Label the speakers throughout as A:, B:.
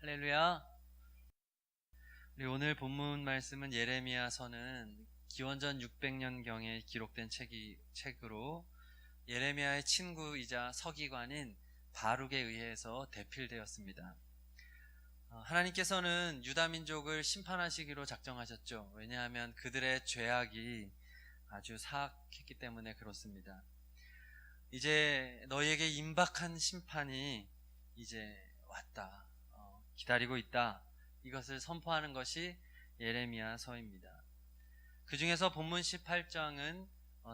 A: 할렐루야. 우리 오늘 본문 말씀은 예레미야서는 기원전 600년경에 기록된 책으로 예레미야의 친구이자 서기관인 바룩에 의해서 대필되었습니다. 하나님께서는 유다 민족을 심판하시기로 작정하셨죠. 왜냐하면 그들의 죄악이 아주 사악했기 때문에 그렇습니다. 이제 너희에게 임박한 심판이 이제 왔다. 기다리고 있다. 이것을 선포하는 것이 예레미야서입니다. 그 중에서 본문 18장은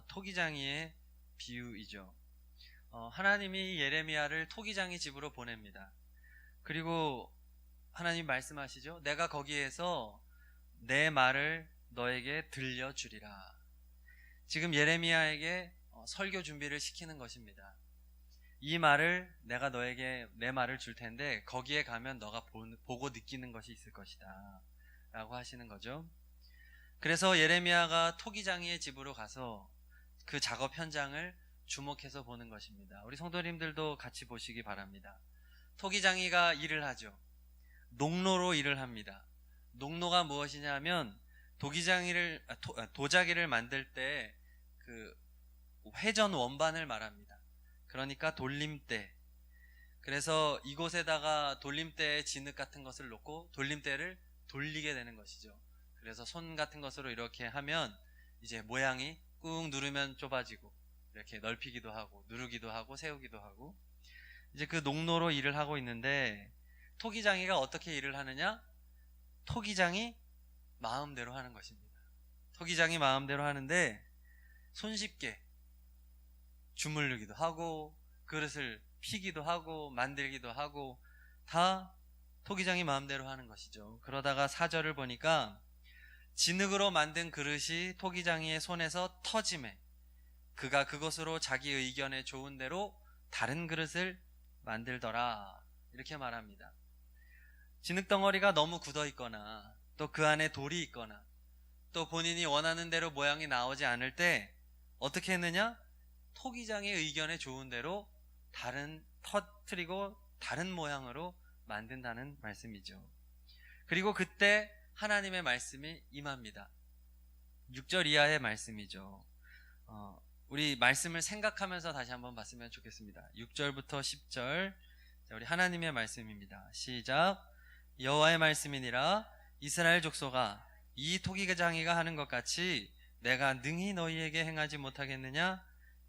A: 토기장이의 비유이죠. 하나님이 예레미야를 토기장이 집으로 보냅니다. 그리고 하나님 말씀하시죠. 내가 거기에서 내 말을 너에게 들려주리라. 지금 예레미야에게 설교 준비를 시키는 것입니다. 이 말을 내가 너에게 내 말을 줄 텐데 거기에 가면 너가 보고 느끼는 것이 있을 것이다 라고 하시는 거죠. 그래서 예레미야가 토기장이의 집으로 가서 그 작업 현장을 주목해서 보는 것입니다. 우리 성도님들도 같이 보시기 바랍니다. 토기장이가 일을 하죠. 농로로 일을 합니다. 농로가 무엇이냐면 도자기를 만들 때 그 회전 원반을 말합니다. 그러니까 돌림대. 그래서 이곳에다가 돌림대에 진흙 같은 것을 놓고 돌림대를 돌리게 되는 것이죠. 그래서 손 같은 것으로 이렇게 하면 이제 모양이 꾹 누르면 좁아지고 이렇게 넓히기도 하고 누르기도 하고 세우기도 하고 이제 그 농로로 일을 하고 있는데 토기장이가 어떻게 일을 하느냐? 토기장이 마음대로 하는 것입니다. 토기장이 마음대로 하는데 손쉽게 주물르기도 하고 그릇을 피기도 하고 만들기도 하고 다 토기장이 마음대로 하는 것이죠. 그러다가 4절을 보니까 진흙으로 만든 그릇이 토기장이의 손에서 터짐에 그가 그것으로 자기 의견에 좋은 대로 다른 그릇을 만들더라 이렇게 말합니다. 진흙 덩어리가 너무 굳어 있거나 또 그 안에 돌이 있거나 또 본인이 원하는 대로 모양이 나오지 않을 때 어떻게 했느냐? 토기장의 의견에 좋은 대로 터뜨리고 다른 모양으로 만든다는 말씀이죠. 그리고 그때 하나님의 말씀이 임합니다. 6절 이하의 말씀이죠. 우리 말씀을 생각하면서 다시 한번 봤으면 좋겠습니다. 6절부터 10절 우리 하나님의 말씀입니다. 시작. 여호와의 말씀이니라. 이스라엘 족속아, 이 토기장이가 하는 것 같이 내가 능히 너희에게 행하지 못하겠느냐?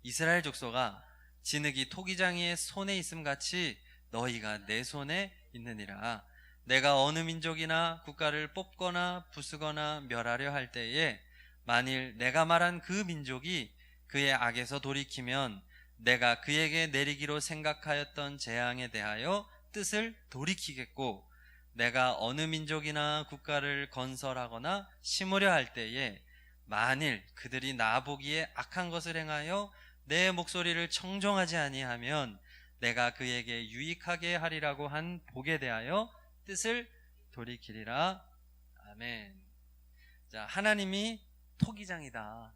A: 이스라엘 족속아, 진흙이 토기장이의 손에 있음 같이 너희가 내 손에 있느니라. 내가 어느 민족이나 국가를 뽑거나 부수거나 멸하려 할 때에 만일 내가 말한 그 민족이 그의 악에서 돌이키면 내가 그에게 내리기로 생각하였던 재앙에 대하여 뜻을 돌이키겠고, 내가 어느 민족이나 국가를 건설하거나 심으려 할 때에 만일 그들이 나보기에 악한 것을 행하여 내 목소리를 청종하지 아니하면 내가 그에게 유익하게 하리라고 한 복에 대하여 뜻을 돌이키리라. 아멘. 자, 하나님이 토기장이다.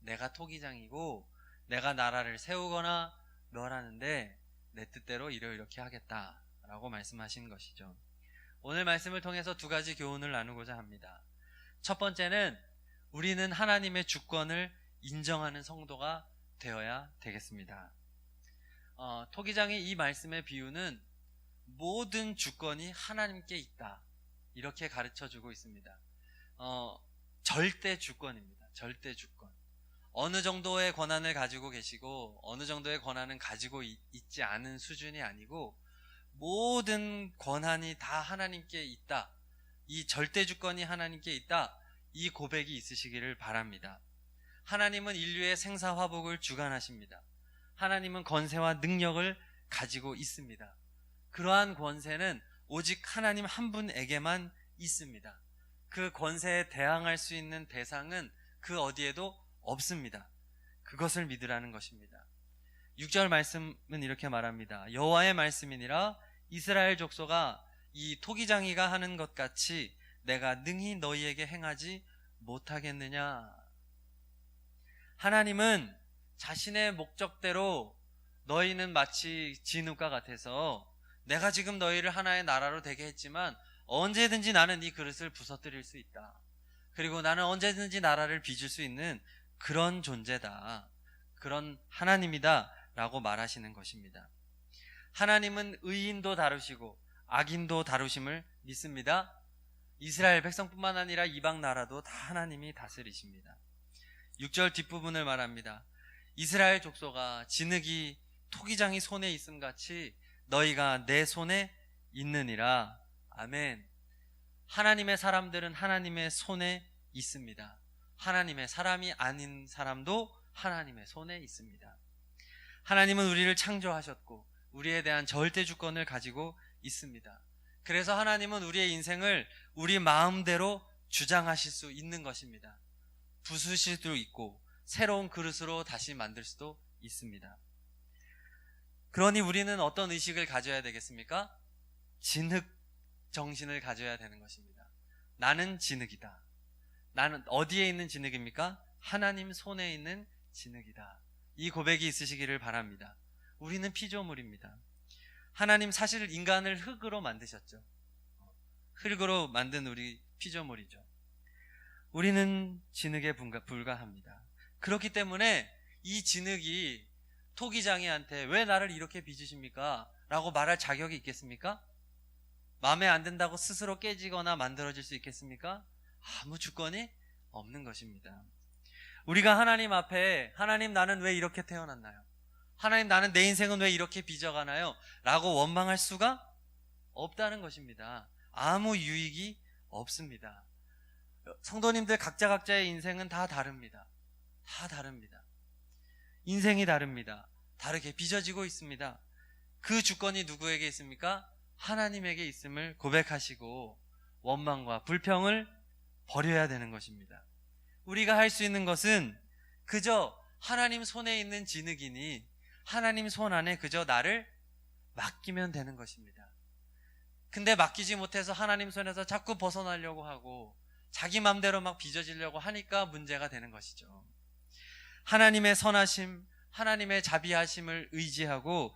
A: 내가 토기장이고 내가 나라를 세우거나 멸하는데 내 뜻대로 이렇게 하겠다라고 말씀하신 것이죠. 오늘 말씀을 통해서 두 가지 교훈을 나누고자 합니다. 첫 번째는 우리는 하나님의 주권을 인정하는 성도가 되어야 되겠습니다. 토기장이 이 말씀의 비유는 모든 주권이 하나님께 있다 이렇게 가르쳐주고 있습니다. 절대 주권입니다. 절대 주권. 어느 정도의 권한을 가지고 계시고 어느 정도의 권한은 가지고 있지 않은 수준이 아니고 모든 권한이 다 하나님께 있다. 이 절대 주권이 하나님께 있다. 이 고백이 있으시기를 바랍니다. 하나님은 인류의 생사화복을 주관하십니다. 하나님은 권세와 능력을 가지고 있습니다. 그러한 권세는 오직 하나님 한 분에게만 있습니다. 그 권세에 대항할 수 있는 대상은 그 어디에도 없습니다. 그것을 믿으라는 것입니다. 6절 말씀은 이렇게 말합니다. 여호와의 말씀이니라. 이스라엘 족속아, 이 토기장이가 하는 것 같이 내가 능히 너희에게 행하지 못하겠느냐? 하나님은 자신의 목적대로 너희는 마치 진흙과 같아서 내가 지금 너희를 하나의 나라로 되게 했지만 언제든지 나는 이 그릇을 부서뜨릴 수 있다. 그리고 나는 언제든지 나라를 빚을 수 있는 그런 존재다. 그런 하나님이다 라고 말하시는 것입니다. 하나님은 의인도 다루시고 악인도 다루심을 믿습니다. 이스라엘 백성뿐만 아니라 이방 나라도 다 하나님이 다스리십니다. 6절 뒷부분을 말합니다. 이스라엘 족속아, 진흙이 토기장이 손에 있음 같이 너희가 내 손에 있느니라. 아멘. 하나님의 사람들은 하나님의 손에 있습니다. 하나님의 사람이 아닌 사람도 하나님의 손에 있습니다. 하나님은 우리를 창조하셨고 우리에 대한 절대 주권을 가지고 있습니다. 그래서 하나님은 우리의 인생을 우리 마음대로 주장하실 수 있는 것입니다. 부수실 수도 있고 새로운 그릇으로 다시 만들 수도 있습니다. 그러니 우리는 어떤 의식을 가져야 되겠습니까? 진흙 정신을 가져야 되는 것입니다. 나는 진흙이다. 나는 어디에 있는 진흙입니까? 하나님 손에 있는 진흙이다. 이 고백이 있으시기를 바랍니다. 우리는 피조물입니다. 하나님 사실 인간을 흙으로 만드셨죠. 흙으로 만든 우리 피조물이죠. 우리는 진흙에 불과합니다. 그렇기 때문에 이 진흙이 토기장이한테 왜 나를 이렇게 빚으십니까? 라고 말할 자격이 있겠습니까? 마음에 안 든다고 스스로 깨지거나 만들어질 수 있겠습니까? 아무 주권이 없는 것입니다. 우리가 하나님 앞에 하나님 나는 왜 이렇게 태어났나요? 하나님 나는 내 인생은 왜 이렇게 빚어가나요? 라고 원망할 수가 없다는 것입니다. 아무 유익이 없습니다. 성도님들 각자의 인생은 다 다릅니다. 다 다릅니다. 인생이 다릅니다. 다르게 빚어지고 있습니다. 그 주권이 누구에게 있습니까? 하나님에게 있음을 고백하시고 원망과 불평을 버려야 되는 것입니다. 우리가 할 수 있는 것은 그저 하나님 손에 있는 진흙이니 하나님 손 안에 그저 나를 맡기면 되는 것입니다. 근데 맡기지 못해서 하나님 손에서 자꾸 벗어나려고 하고 자기 맘대로 막 빚어지려고 하니까 문제가 되는 것이죠. 하나님의 선하심, 하나님의 자비하심을 의지하고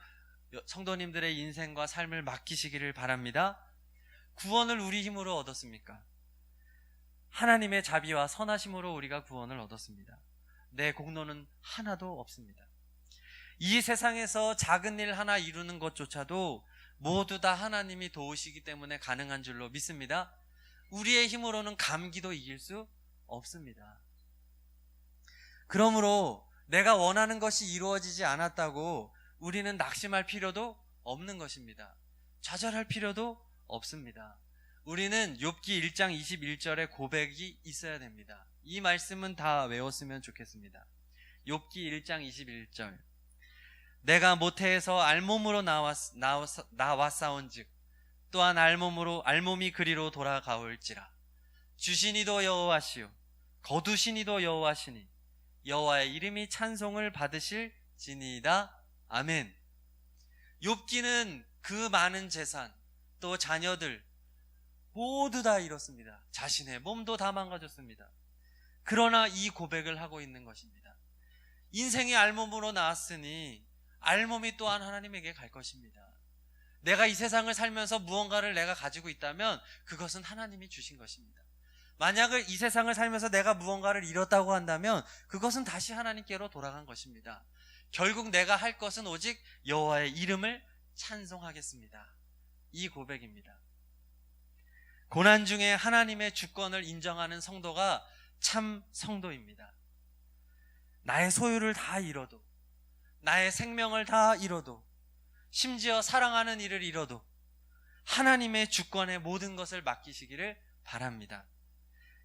A: 성도님들의 인생과 삶을 맡기시기를 바랍니다. 구원을 우리 힘으로 얻었습니까? 하나님의 자비와 선하심으로 우리가 구원을 얻었습니다. 내 공로는 하나도 없습니다. 이 세상에서 작은 일 하나 이루는 것조차도 모두 다 하나님이 도우시기 때문에 가능한 줄로 믿습니다. 우리의 힘으로는 감기도 이길 수 없습니다. 그러므로 내가 원하는 것이 이루어지지 않았다고 우리는 낙심할 필요도 없는 것입니다. 좌절할 필요도 없습니다. 우리는 욥기 1장 21절의 고백이 있어야 됩니다. 이 말씀은 다 외웠으면 좋겠습니다. 욥기 1장 21절. 내가 모태에서 알몸으로 나왔사온즉 또한 알몸이 그리로 돌아가올지라. 주시니도 여호와시요 거두시니도 여호와시니 여호와의 이름이 찬송을 받으실지니이다. 아멘. 욥기는 그 많은 재산 또 자녀들 모두 다 잃었습니다. 자신의 몸도 다 망가졌습니다. 그러나 이 고백을 하고 있는 것입니다. 인생이 알몸으로 나왔으니 알몸이 또한 하나님에게 갈 것입니다. 내가 이 세상을 살면서 무언가를 내가 가지고 있다면 그것은 하나님이 주신 것입니다. 만약에 이 세상을 살면서 내가 무언가를 잃었다고 한다면 그것은 다시 하나님께로 돌아간 것입니다. 결국 내가 할 것은 오직 여호와의 이름을 찬송하겠습니다. 이 고백입니다. 고난 중에 하나님의 주권을 인정하는 성도가 참 성도입니다. 나의 소유를 다 잃어도, 나의 생명을 다 잃어도, 심지어 사랑하는 이를 잃어도 하나님의 주권에 모든 것을 맡기시기를 바랍니다.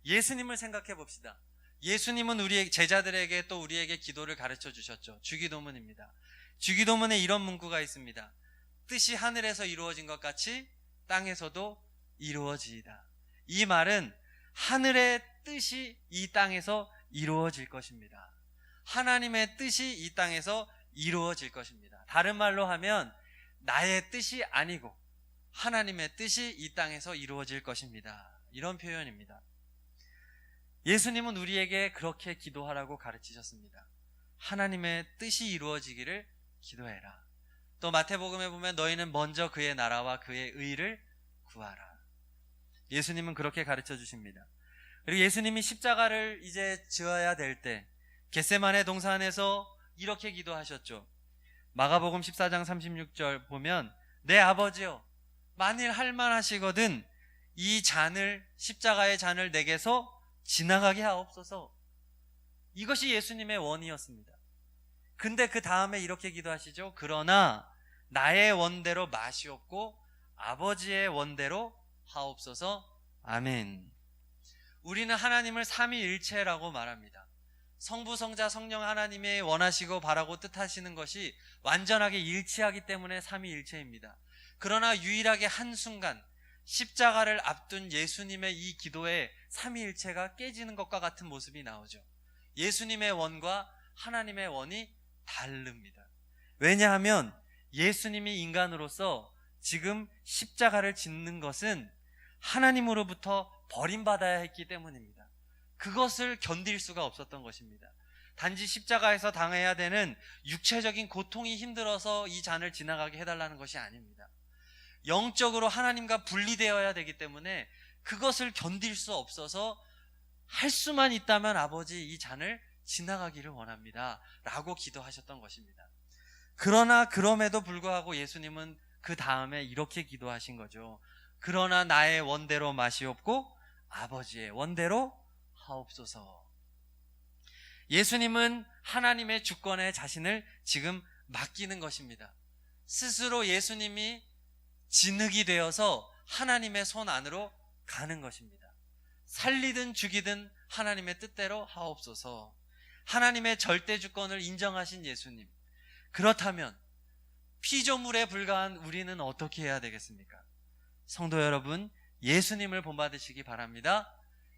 A: 예수님을 생각해 봅시다. 예수님은 우리 제자들에게 또 우리에게 기도를 가르쳐 주셨죠. 주기도문입니다. 주기도문에 이런 문구가 있습니다. 뜻이 하늘에서 이루어진 것 같이 땅에서도 이루어지이다. 이 말은 하늘의 뜻이 이 땅에서 이루어질 것입니다. 하나님의 뜻이 이 땅에서 이루어질 것입니다. 다른 말로 하면 나의 뜻이 아니고 하나님의 뜻이 이 땅에서 이루어질 것입니다. 이런 표현입니다. 예수님은 우리에게 그렇게 기도하라고 가르치셨습니다. 하나님의 뜻이 이루어지기를 기도해라. 또 마태복음에 보면 너희는 먼저 그의 나라와 그의 의를 구하라. 예수님은 그렇게 가르쳐 주십니다. 그리고 예수님이 십자가를 이제 지어야 될 때 겟세마네 동산에서 이렇게 기도하셨죠. 마가복음 14장 36절 보면 내 아버지여 만일 할만하시거든 이 잔을, 십자가의 잔을 내게서 지나가게 하옵소서. 이것이 예수님의 원이었습니다. 근데 그 다음에 이렇게 기도하시죠. 그러나 나의 원대로 마시옵고 아버지의 원대로 하옵소서. 아멘. 우리는 하나님을 삼위일체라고 말합니다. 성부, 성자, 성령 하나님의 원하시고 바라고 뜻하시는 것이 완전하게 일치하기 때문에 삼위일체입니다. 그러나 유일하게 한순간 십자가를 앞둔 예수님의 이 기도에 삼위일체가 깨지는 것과 같은 모습이 나오죠. 예수님의 원과 하나님의 원이 다릅니다. 왜냐하면 예수님이 인간으로서 지금 십자가를 짓는 것은 하나님으로부터 버림받아야 했기 때문입니다. 그것을 견딜 수가 없었던 것입니다. 단지 십자가에서 당해야 되는 육체적인 고통이 힘들어서 이 잔을 지나가게 해달라는 것이 아닙니다. 영적으로 하나님과 분리되어야 되기 때문에 그것을 견딜 수 없어서 할 수만 있다면 아버지 이 잔을 지나가기를 원합니다 라고 기도하셨던 것입니다. 그러나 그럼에도 불구하고 예수님은 그 다음에 이렇게 기도하신 거죠. 그러나 나의 원대로 마시옵고 아버지의 원대로 하옵소서. 예수님은 하나님의 주권에 자신을 지금 맡기는 것입니다. 스스로 예수님이 진흙이 되어서 하나님의 손 안으로 가는 것입니다. 살리든 죽이든 하나님의 뜻대로 하옵소서. 하나님의 절대 주권을 인정하신 예수님. 그렇다면 피조물에 불과한 우리는 어떻게 해야 되겠습니까? 성도 여러분, 예수님을 본받으시기 바랍니다.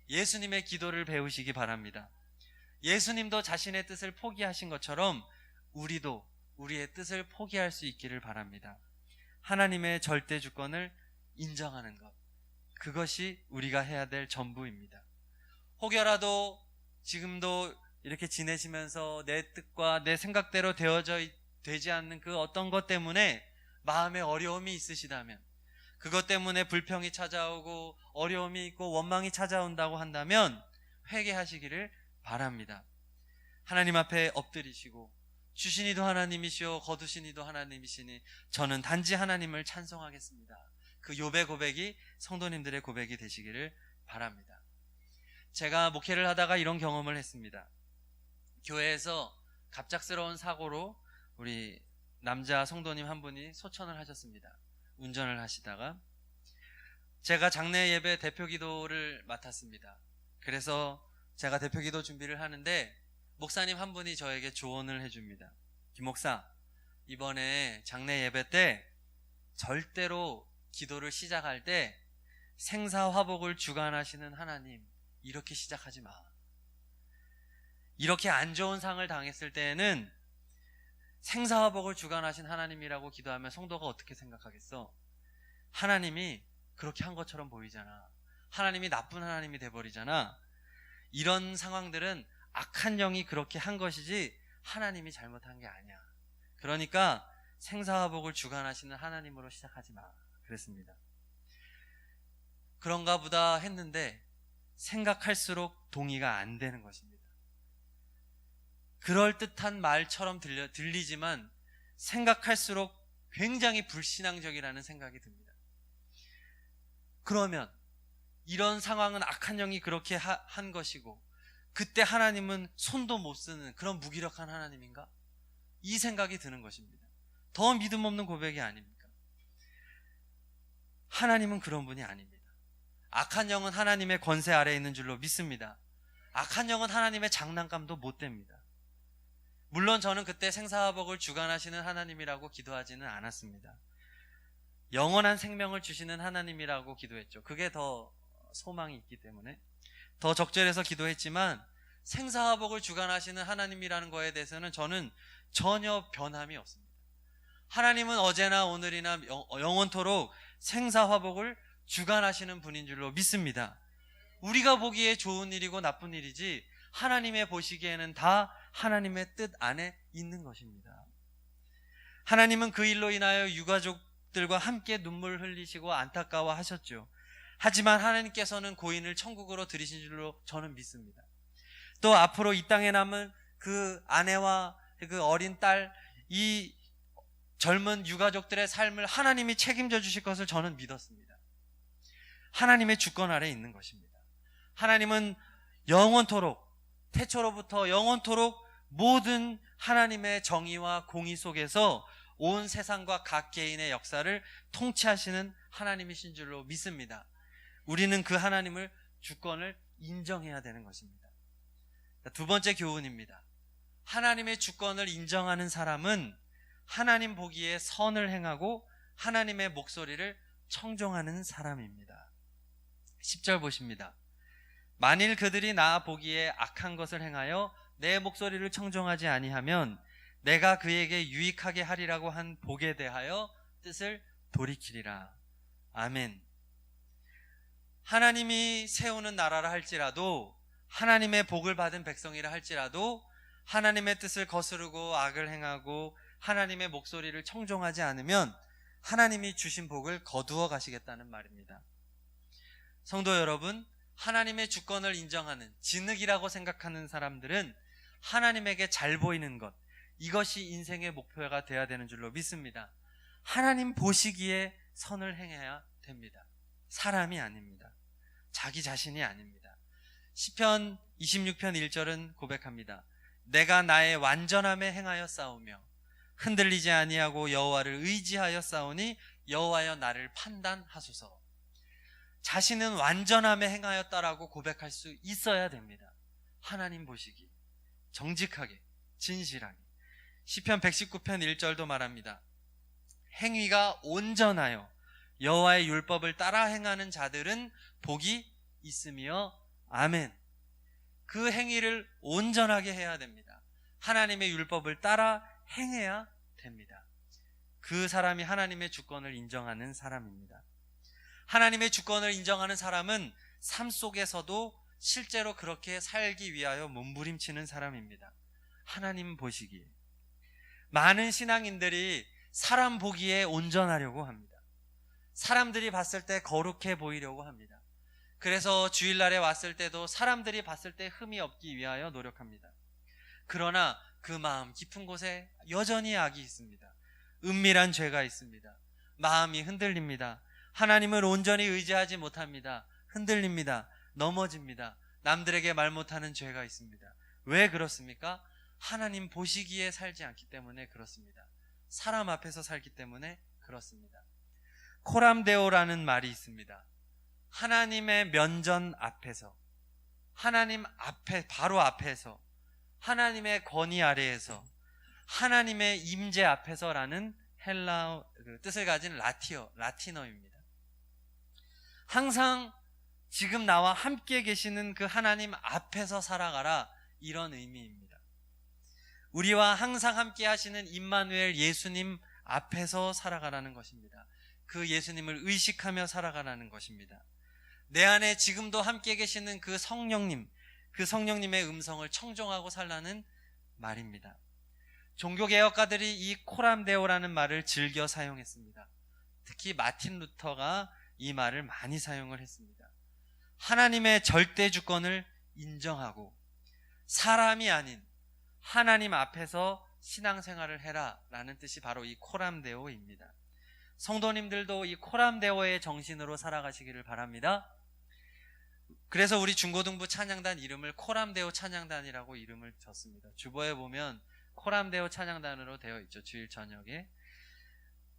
A: 예수님의 기도를 배우시기 바랍니다. 예수님도 자신의 뜻을 포기하신 것처럼 우리도 우리의 뜻을 포기할 수 있기를 바랍니다. 하나님의 절대 주권을 인정하는 것, 그것이 우리가 해야 될 전부입니다. 혹여라도 지금도 이렇게 지내시면서 내 뜻과 내 생각대로 되지 않는 그 어떤 것 때문에 마음에 어려움이 있으시다면, 그것 때문에 불평이 찾아오고 어려움이 있고 원망이 찾아온다고 한다면 회개하시기를 바랍니다. 하나님 앞에 엎드리시고 주신 이도 하나님이시오 거두신 이도 하나님이시니 저는 단지 하나님을 찬송하겠습니다. 그 욥의 고백이 성도님들의 고백이 되시기를 바랍니다. 제가 목회를 하다가 이런 경험을 했습니다. 교회에서 갑작스러운 사고로 우리 남자 성도님 한 분이 소천을 하셨습니다. 운전을 하시다가 제가 장례 예배 대표 기도를 맡았습니다. 그래서 제가 대표 기도 준비를 하는데 목사님 한 분이 저에게 조언을 해줍니다. 김 목사, 이번에 장례 예배 때 절대로 기도를 시작할 때 생사화복을 주관하시는 하나님, 이렇게 시작하지 마. 이렇게 안 좋은 상을 당했을 때에는 생사화복을 주관하신 하나님이라고 기도하면 성도가 어떻게 생각하겠어? 하나님이 그렇게 한 것처럼 보이잖아. 하나님이 나쁜 하나님이 돼버리잖아. 이런 상황들은 악한 영이 그렇게 한 것이지 하나님이 잘못한 게 아니야. 그러니까 생사화복을 주관하시는 하나님으로 시작하지 마. 그랬습니다. 그런가 보다 했는데 생각할수록 동의가 안 되는 것입니다. 그럴듯한 말처럼 들리지만 생각할수록 굉장히 불신앙적이라는 생각이 듭니다. 그러면 이런 상황은 악한 영이 그렇게 한 것이고 그때 하나님은 손도 못 쓰는 그런 무기력한 하나님인가? 이 생각이 드는 것입니다. 더 믿음 없는 고백이 아닙니까? 하나님은 그런 분이 아닙니다. 악한 영은 하나님의 권세 아래에 있는 줄로 믿습니다. 악한 영은 하나님의 장난감도 못 됩니다. 물론 저는 그때 생사화복을 주관하시는 하나님이라고 기도하지는 않았습니다. 영원한 생명을 주시는 하나님이라고 기도했죠. 그게 더 소망이 있기 때문에 더 적절해서 기도했지만 생사화복을 주관하시는 하나님이라는 거에 대해서는 저는 전혀 변함이 없습니다. 하나님은 어제나 오늘이나 영원토록 생사화복을 주관하시는 분인 줄로 믿습니다. 우리가 보기에 좋은 일이고 나쁜 일이지 하나님의 보시기에는 다 하나님의 뜻 안에 있는 것입니다. 하나님은 그 일로 인하여 유가족들과 함께 눈물 흘리시고 안타까워하셨죠. 하지만 하나님께서는 고인을 천국으로 들이신 줄로 저는 믿습니다. 또 앞으로 이 땅에 남은 그 아내와 그 어린 딸, 이 젊은 유가족들의 삶을 하나님이 책임져 주실 것을 저는 믿었습니다. 하나님의 주권 아래에 있는 것입니다. 하나님은 영원토록, 태초로부터 영원토록 모든 하나님의 정의와 공의 속에서 온 세상과 각 개인의 역사를 통치하시는 하나님이신 줄로 믿습니다. 우리는 그 하나님을 주권을 인정해야 되는 것입니다. 두 번째 교훈입니다. 하나님의 주권을 인정하는 사람은 하나님 보기에 선을 행하고 하나님의 목소리를 청종하는 사람입니다. 10절 보십니다. 만일 그들이 나 보기에 악한 것을 행하여 내 목소리를 청종하지 아니하면 내가 그에게 유익하게 하리라고 한 복에 대하여 뜻을 돌이키리라. 아멘. 하나님이 세우는 나라라 할지라도, 하나님의 복을 받은 백성이라 할지라도 하나님의 뜻을 거스르고 악을 행하고 하나님의 목소리를 청종하지 않으면 하나님이 주신 복을 거두어 가시겠다는 말입니다. 성도 여러분, 하나님의 주권을 인정하는, 진흙이라고 생각하는 사람들은 하나님에게 잘 보이는 것, 이것이 인생의 목표가 되어야 되는 줄로 믿습니다. 하나님 보시기에 선을 행해야 됩니다. 사람이 아닙니다. 자기 자신이 아닙니다. 시편 26편 1절은 고백합니다. 내가 나의 완전함에 행하여 싸우며 흔들리지 아니하고 여호와를 의지하여 싸우니 여호와여 나를 판단하소서. 자신은 완전함에 행하였다라고 고백할 수 있어야 됩니다. 하나님 보시기 정직하게, 진실하게. 시편 119편 1절도 말합니다. 행위가 온전하여 여호와의 율법을 따라 행하는 자들은 복이 있으며 아멘. 그 행위를 온전하게 해야 됩니다. 하나님의 율법을 따라 행해야 됩니다. 그 사람이 하나님의 주권을 인정하는 사람입니다. 하나님의 주권을 인정하는 사람은 삶 속에서도 실제로 그렇게 살기 위하여 몸부림치는 사람입니다. 하나님 보시기에. 많은 신앙인들이 사람 보기에 온전하려고 합니다. 사람들이 봤을 때 거룩해 보이려고 합니다. 그래서 주일날에 왔을 때도 사람들이 봤을 때 흠이 없기 위하여 노력합니다. 그러나 그 마음 깊은 곳에 여전히 악이 있습니다. 은밀한 죄가 있습니다. 마음이 흔들립니다. 하나님을 온전히 의지하지 못합니다. 흔들립니다. 넘어집니다. 남들에게 말 못하는 죄가 있습니다. 왜 그렇습니까? 하나님 보시기에 살지 않기 때문에 그렇습니다. 사람 앞에서 살기 때문에 그렇습니다. 코람데오라는 말이 있습니다. 하나님의 면전 앞에서, 하나님 앞에, 바로 앞에서, 하나님의 권위 아래에서, 하나님의 임재 앞에서라는 헬라어 뜻을 가진 라틴어입니다. 항상 지금 나와 함께 계시는 그 하나님 앞에서 살아가라, 이런 의미입니다. 우리와 항상 함께 하시는 임마누엘 예수님 앞에서 살아가라는 것입니다. 그 예수님을 의식하며 살아가라는 것입니다. 내 안에 지금도 함께 계시는 그 성령님, 그 성령님의 음성을 청종하고 살라는 말입니다. 종교개혁가들이 이 코람데오라는 말을 즐겨 사용했습니다. 특히 마틴 루터가 이 말을 많이 사용을 했습니다. 하나님의 절대 주권을 인정하고 사람이 아닌 하나님 앞에서 신앙생활을 해라 라는 뜻이 바로 이 코람데오입니다. 성도님들도 이 코람데오의 정신으로 살아가시기를 바랍니다. 그래서 우리 중고등부 찬양단 이름을 코람데오 찬양단이라고 이름을 줬습니다. 주보에 보면 코람데오 찬양단으로 되어 있죠. 주일 저녁에.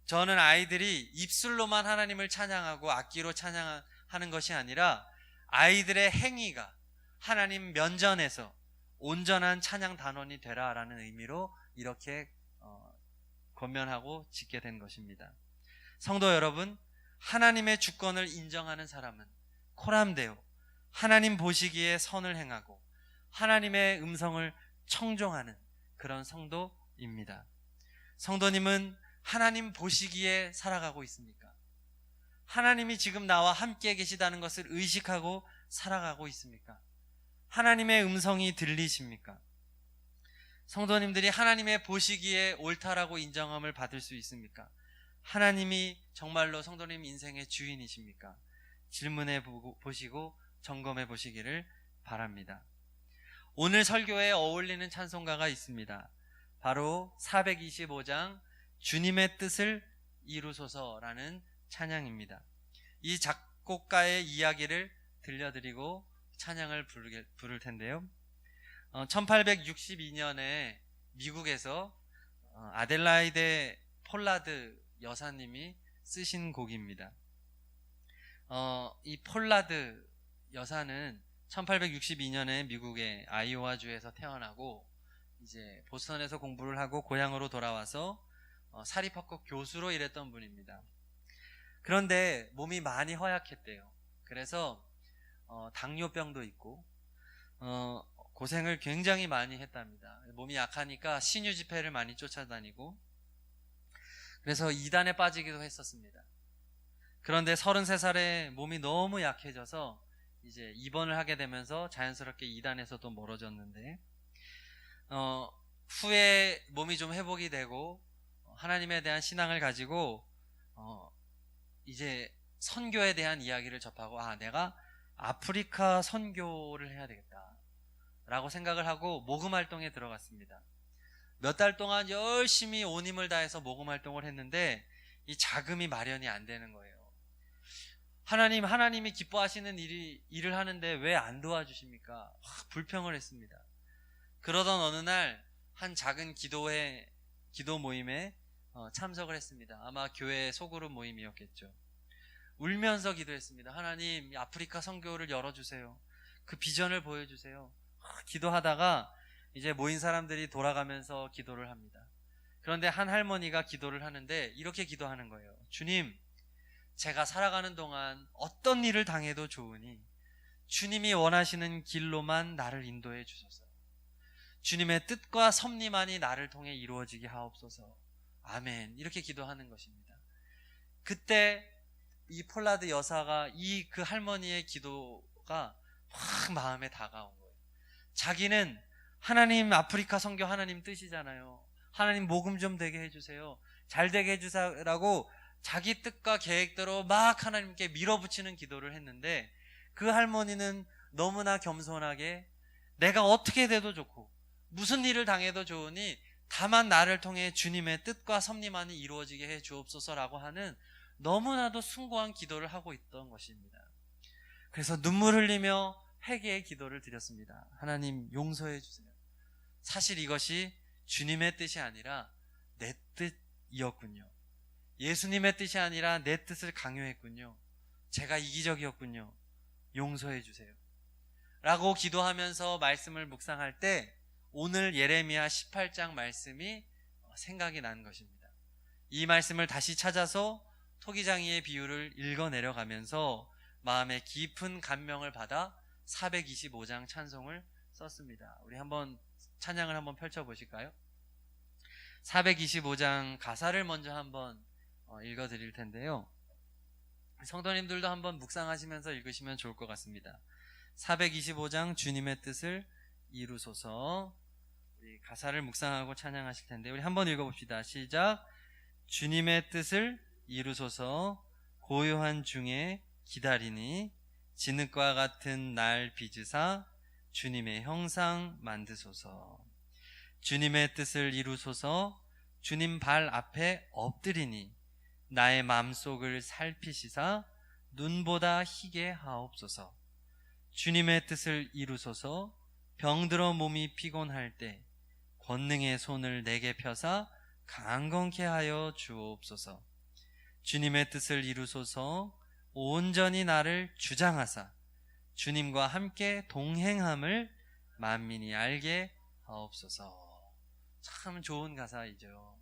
A: 저는 아이들이 입술로만 하나님을 찬양하고 악기로 찬양하는 것이 아니라 아이들의 행위가 하나님 면전에서 온전한 찬양 단원이 되라라는 의미로 이렇게 권면하고 짓게 된 것입니다. 성도 여러분, 하나님의 주권을 인정하는 사람은 코람데오, 하나님 보시기에 선을 행하고 하나님의 음성을 청종하는 그런 성도입니다. 성도님은 하나님 보시기에 살아가고 있습니까? 하나님이 지금 나와 함께 계시다는 것을 의식하고 살아가고 있습니까? 하나님의 음성이 들리십니까? 성도님들이 하나님의 보시기에 옳다라고 인정함을 받을 수 있습니까? 하나님이 정말로 성도님 인생의 주인이십니까? 질문해 보시고 점검해 보시기를 바랍니다. 오늘 설교에 어울리는 찬송가가 있습니다. 바로 425장 주님의 뜻을 이루소서라는 찬양입니다. 이 작곡가의 이야기를 들려드리고 찬양을 부를 텐데요. 1862년에 미국에서 아델라이데 폴라드 여사님이 쓰신 곡입니다. 이 폴라드 여사는 1862년에 미국의 아이오와주에서 태어나고 이제 보스턴에서 공부를 하고 고향으로 돌아와서 사립학교 교수로 일했던 분입니다. 그런데 몸이 많이 허약했대요. 그래서 당뇨병도 있고 고생을 굉장히 많이 했답니다. 몸이 약하니까 신유 집회를 많이 쫓아다니고 그래서 이단에 빠지기도 했었습니다. 그런데 33살에 몸이 너무 약해져서 이제 입원을 하게 되면서 자연스럽게 이단에서도 멀어졌는데 후에 몸이 좀 회복이 되고 하나님에 대한 신앙을 가지고 이제 선교에 대한 이야기를 접하고 내가 아프리카 선교를 해야 되겠다 라고 생각을 하고 모금 활동에 들어갔습니다. 몇 달 동안 열심히 온 힘을 다해서 모금 활동을 했는데 이 자금이 마련이 안 되는 거예요. 하나님이 기뻐하시는 일을 하는데 왜 안 도와주십니까? 불평을 했습니다. 그러던 어느 날 한 작은 기도 모임에 참석을 했습니다. 아마 교회 소그룹 모임이었겠죠. 울면서 기도했습니다. 하나님, 아프리카 선교를 열어주세요. 그 비전을 보여주세요. 기도하다가 이제 모인 사람들이 돌아가면서 기도를 합니다. 그런데 한 할머니가 기도를 하는데 이렇게 기도하는 거예요. 주님, 제가 살아가는 동안 어떤 일을 당해도 좋으니 주님이 원하시는 길로만 나를 인도해 주소서. 주님의 뜻과 섭리만이 나를 통해 이루어지게 하옵소서. 아멘. 이렇게 기도하는 것입니다. 그때 이 폴라드 여사가 그 할머니의 기도가 확 마음에 다가온 거예요. 자기는 하나님 아프리카 선교 하나님 뜻이잖아요. 하나님 모금 좀 되게 해주세요. 잘 되게 해주세요라고 자기 뜻과 계획대로 막 하나님께 밀어붙이는 기도를 했는데 그 할머니는 너무나 겸손하게 내가 어떻게 돼도 좋고 무슨 일을 당해도 좋으니 다만 나를 통해 주님의 뜻과 섭리만이 이루어지게 해 주옵소서라고 하는 너무나도 숭고한 기도를 하고 있던 것입니다. 그래서 눈물 흘리며 회개의 기도를 드렸습니다. 하나님 용서해 주세요. 사실 이것이 주님의 뜻이 아니라 내 뜻이었군요. 예수님의 뜻이 아니라 내 뜻을 강요했군요. 제가 이기적이었군요. 용서해 주세요. 라고 기도하면서 말씀을 묵상할 때 오늘 예레미야 18장 말씀이 생각이 난 것입니다. 이 말씀을 다시 찾아서 토기장이의 비유를 읽어 내려가면서 마음에 깊은 감명을 받아 425장 찬송을 썼습니다. 우리 한번 찬양을 한번 펼쳐보실까요? 425장 가사를 먼저 한번 읽어 드릴 텐데요. 성도님들도 한번 묵상하시면서 읽으시면 좋을 것 같습니다. 425장 주님의 뜻을 이루소서. 우리 가사를 묵상하고 찬양하실 텐데 우리 한번 읽어봅시다. 시작. 주님의 뜻을 이루소서. 고요한 중에 기다리니 진흙과 같은 날 빚으사 주님의 형상 만드소서. 주님의 뜻을 이루소서. 주님 발 앞에 엎드리니 나의 마음속을 살피시사 눈보다 희게 하옵소서. 주님의 뜻을 이루소서. 병들어 몸이 피곤할 때 권능의 손을 내게 펴사 강건케 하여 주옵소서. 주님의 뜻을 이루소서. 온전히 나를 주장하사 주님과 함께 동행함을 만민이 알게 하옵소서. 참 좋은 가사이죠.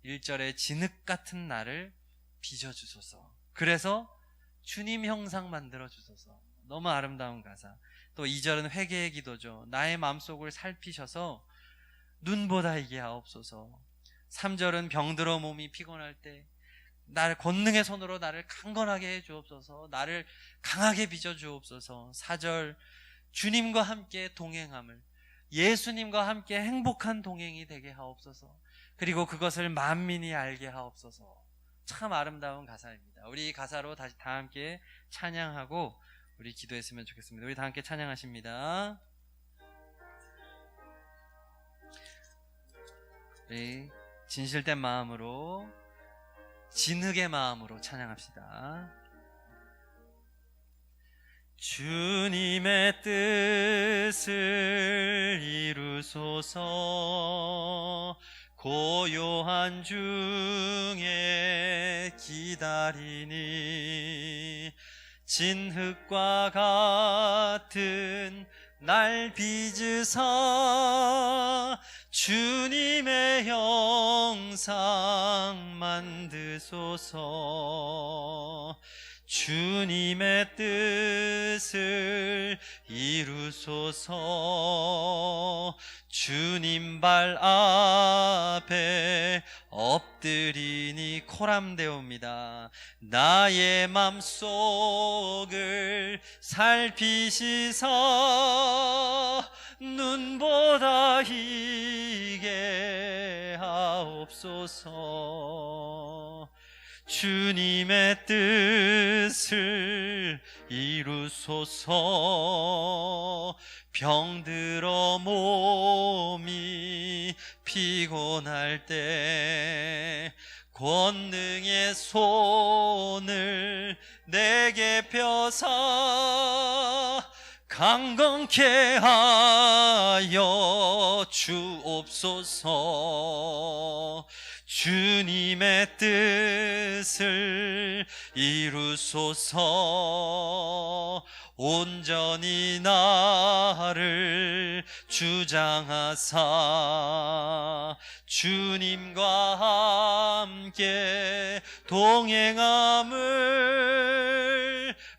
A: 1절에 진흙 같은 나를 빚어주소서. 그래서 주님 형상 만들어주소서. 너무 아름다운 가사. 또 2절은 회개의 기도죠. 나의 마음속을 살피셔서 눈보다 이게 하옵소서. 3절은 병들어 몸이 피곤할 때 나를 권능의 손으로 나를 강건하게 해 주옵소서. 나를 강하게 빚어 주옵소서. 4절 주님과 함께 동행함을 예수님과 함께 행복한 동행이 되게 하옵소서. 그리고 그것을 만민이 알게 하옵소서. 참 아름다운 가사입니다. 우리 이 가사로 다시 다 함께 찬양하고 우리 기도했으면 좋겠습니다. 우리 다 함께 찬양하십니다. 우리 진실된 마음으로, 진흙의 마음으로 찬양합시다. 주님의 뜻을 이루소서. 고요한 중에 기다리니 진흙과 같은 날 빚으사 주님의 형상 만드소서. 주님의 뜻을 이루소서. 주님 발 앞에 엎드리니 코람되옵니다. 나의 맘속을 살피시사 눈보다 희게 하옵소서. 주님의 뜻을 이루소서. 병들어 몸이 피곤할 때 권능의 손을 내게 펴사 강건케 하여 주옵소서. 주님의 뜻을 이루소서. 온전히 나를 주장하사 주님과 함께 동행함을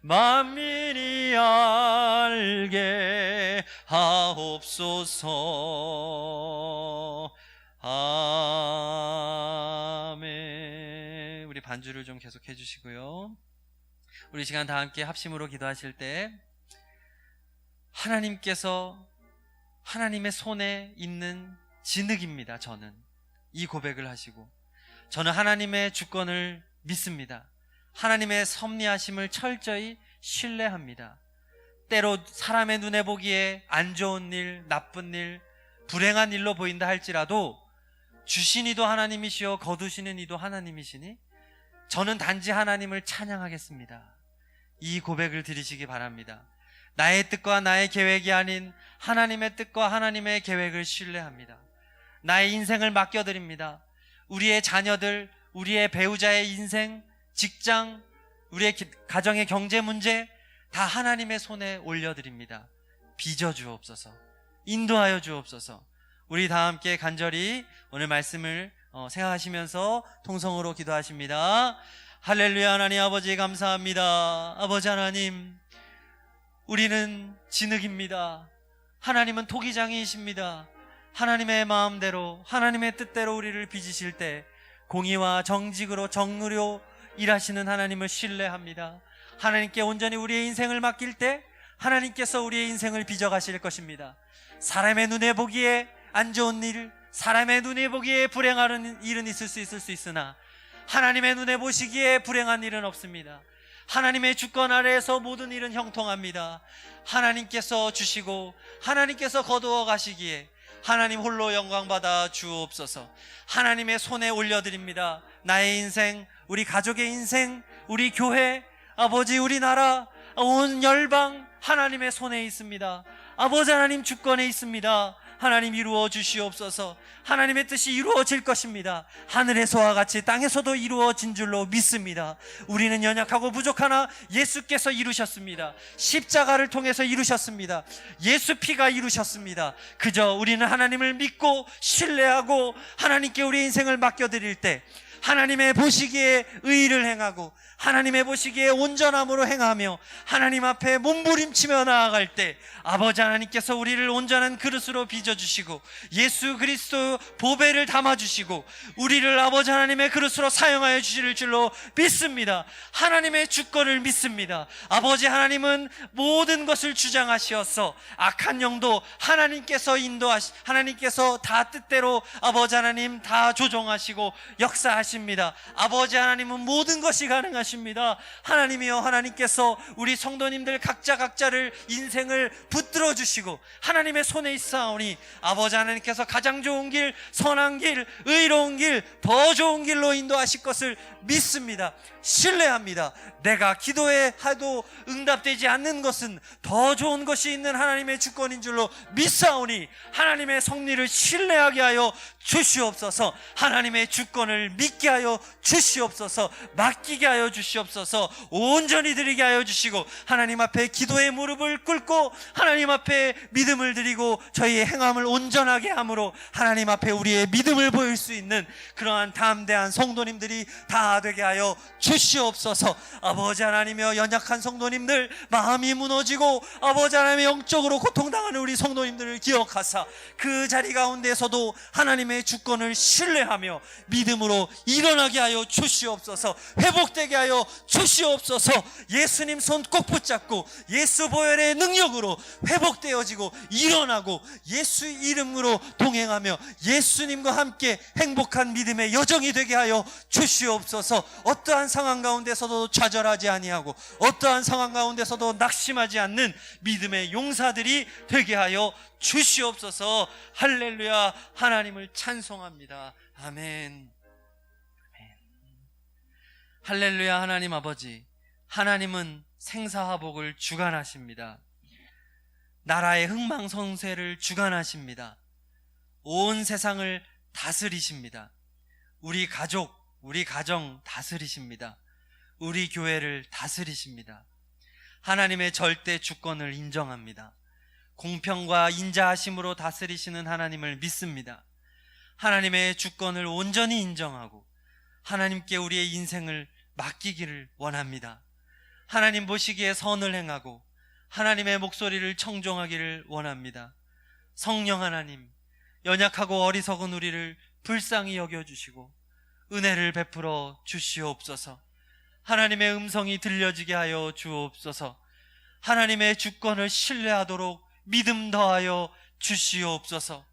A: 만민이 알게 하옵소서. 아멘. 우리 반주를 좀 계속 해주시고요. 우리 시간 다 함께 합심으로 기도하실 때 하나님께서 하나님의 손에 있는 진흙입니다. 저는 이 고백을 하시고 저는 하나님의 주권을 믿습니다. 하나님의 섭리하심을 철저히 신뢰합니다. 때로 사람의 눈에 보기에 안 좋은 일, 나쁜 일, 불행한 일로 보인다 할지라도 주신 이도 하나님이시오 거두시는 이도 하나님이시니 저는 단지 하나님을 찬양하겠습니다. 이 고백을 드리시기 바랍니다. 나의 뜻과 나의 계획이 아닌 하나님의 뜻과 하나님의 계획을 신뢰합니다. 나의 인생을 맡겨드립니다. 우리의 자녀들, 우리의 배우자의 인생, 직장, 우리의 가정의 경제 문제 다 하나님의 손에 올려드립니다. 빚어주옵소서. 인도하여 주옵소서. 우리 다 함께 간절히 오늘 말씀을 생각하시면서 통성으로 기도하십니다. 할렐루야. 하나님 아버지 감사합니다. 아버지 하나님, 우리는 진흙입니다. 하나님은 토기장이이십니다. 하나님의 마음대로 하나님의 뜻대로 우리를 빚으실 때 공의와 정직으로 정의로 일하시는 하나님을 신뢰합니다. 하나님께 온전히 우리의 인생을 맡길 때 하나님께서 우리의 인생을 빚어가실 것입니다. 사람의 눈에 보기에 안 좋은 일, 사람의 눈에 보기에 불행한 일은 있을 수 있으나 하나님의 눈에 보시기에 불행한 일은 없습니다. 하나님의 주권 아래에서 모든 일은 형통합니다. 하나님께서 주시고 하나님께서 거두어 가시기에 하나님 홀로 영광받아 주옵소서. 하나님의 손에 올려드립니다. 나의 인생, 우리 가족의 인생, 우리 교회, 아버지 우리나라, 온 열방 하나님의 손에 있습니다. 아버지 하나님 주권에 있습니다. 하나님 이루어 주시옵소서. 하나님의 뜻이 이루어질 것입니다. 하늘에서와 같이 땅에서도 이루어진 줄로 믿습니다. 우리는 연약하고 부족하나 예수께서 이루셨습니다. 십자가를 통해서 이루셨습니다. 예수 피가 이루셨습니다. 그저 우리는 하나님을 믿고 신뢰하고 하나님께 우리 인생을 맡겨드릴 때 하나님의 보시기에 의를 행하고 하나님의 보시기에 온전함으로 행하며 하나님 앞에 몸부림치며 나아갈 때 아버지 하나님께서 우리를 온전한 그릇으로 빚어주시고 예수 그리스도 보배를 담아주시고 우리를 아버지 하나님의 그릇으로 사용하여 주실 줄로 믿습니다. 하나님의 주권을 믿습니다. 아버지 하나님은 모든 것을 주장하시어서 악한 영도 하나님께서 다 뜻대로 아버지 하나님 다 조종하시고 역사하십니다. 아버지 하나님은 모든 것이 가능하십니다. 하나님이여, 하나님께서 우리 성도님들 각자를 인생을 붙들어 주시고 하나님의 손에 있사오니 아버지 하나님께서 가장 좋은 길, 선한 길, 의로운 길, 더 좋은 길로 인도하실 것을 믿습니다. 신뢰합니다. 내가 기도해도 응답되지 않는 것은 더 좋은 것이 있는 하나님의 주권인 줄로 믿사오니 하나님의 섭리를 신뢰하게 하여 주시옵소서. 하나님의 주권을 믿게 하여 주시옵소서. 맡기게 하여 주시옵소서. 온전히 드리게 하여 주시고 하나님 앞에 기도의 무릎을 꿇고 하나님 앞에 믿음을 드리고 저희의 행함을 온전하게 함으로 하나님 앞에 우리의 믿음을 보일 수 있는 그러한 담대한 성도님들이 다 되게 하여 주시옵소서. 아버지 하나님이여, 연약한 성도님들 마음이 무너지고 아버지 하나님의 영적으로 고통당하는 우리 성도님들을 기억하사 그 자리 가운데서도 하나님의 주권을 신뢰하며 믿음으로 일어나게 하여 주시옵소서. 회복되게 하여 주시옵소서. 예수님 손 꼭 붙잡고 예수 보혈의 능력으로 회복되어지고 일어나고 예수 이름으로 동행하며 예수님과 함께 행복한 믿음의 여정이 되게 하여 주시옵소서. 어떠한 상황 가운데서도 좌절하지 아니하고 어떠한 상황 가운데서도 낙심하지 않는 믿음의 용사들이 되게 하여 주시옵소서. 할렐루야. 하나님을 찬송합니다. 아멘. 할렐루야. 하나님 아버지, 하나님은 생사화복을 주관하십니다. 나라의 흥망성쇠를 주관하십니다. 온 세상을 다스리십니다. 우리 가족, 우리 가정 다스리십니다. 우리 교회를 다스리십니다. 하나님의 절대 주권을 인정합니다. 공평과 인자하심으로 다스리시는 하나님을 믿습니다. 하나님의 주권을 온전히 인정하고 하나님께 우리의 인생을 맡기기를 원합니다. 하나님 보시기에 선을 행하고 하나님의 목소리를 청종하기를 원합니다. 성령 하나님, 연약하고 어리석은 우리를 불쌍히 여겨주시고 은혜를 베풀어 주시옵소서. 하나님의 음성이 들려지게 하여 주옵소서. 하나님의 주권을 신뢰하도록 믿음 더하여 주시옵소서.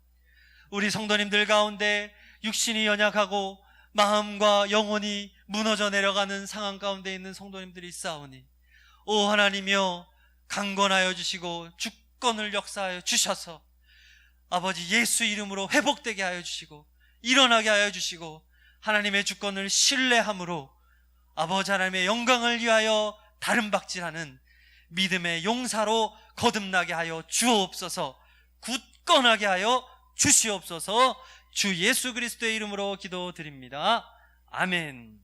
A: 우리 성도님들 가운데 육신이 연약하고 마음과 영혼이 무너져 내려가는 상황 가운데 있는 성도님들이 있사오니 오 하나님이여, 강권하여 주시고 주권을 역사하여 주셔서 아버지 예수 이름으로 회복되게 하여 주시고 일어나게 하여 주시고 하나님의 주권을 신뢰함으로 아버지 하나님의 영광을 위하여 다름박질하는 믿음의 용사로 거듭나게 하여 주옵소서. 굳건하게 하여 주시옵소서. 주 예수 그리스도의 이름으로 기도드립니다. 아멘.